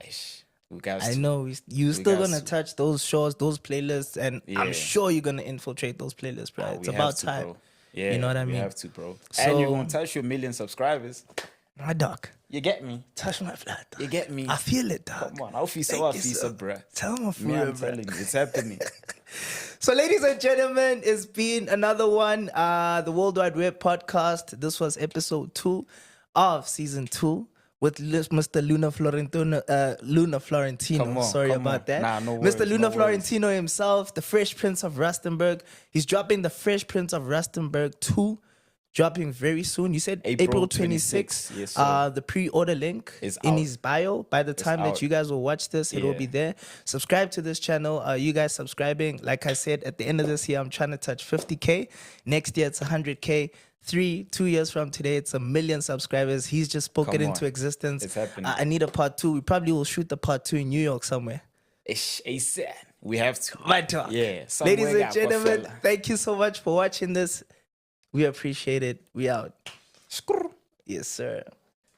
I know you're still gonna touch those shows, those playlists, and I'm sure you're gonna infiltrate those playlists, bro. It's about time. Bro. Yeah, you know what I mean? We have to, bro. So, and you're gonna touch your 1 million subscribers. My dog. You get me? Touch my flat, dog. You get me? I feel it, dog. Come on, I'll feel bro. Tell me, I'm telling you, it's happening. So, ladies and gentlemen, it's been another one, the WorldWideWebb Podcast. This was episode 2 of season 2 with Mr. Luna Florentino. Sorry about that. Nah, no worries, Mr. Luna Florentino himself, the Fresh Prince of Rustenburg. He's dropping the Fresh Prince of Rustenburg 2. Dropping very soon. You said April 26th. Yes, sir. The pre-order link is in his bio. By the time that you guys will watch this, it will be there. Subscribe to this channel. You guys subscribing. Like I said, at the end of this year, I'm trying to touch 50K. Next year, it's 100K. 2 years from today, it's 1 million subscribers. He's just spoken into existence. It's happening. I need a part 2. We probably will shoot the part 2 in New York somewhere. We have to. My talk. Yeah. Ladies and gentlemen, thank you so much for watching this. We appreciate it. We out. Yes, sir.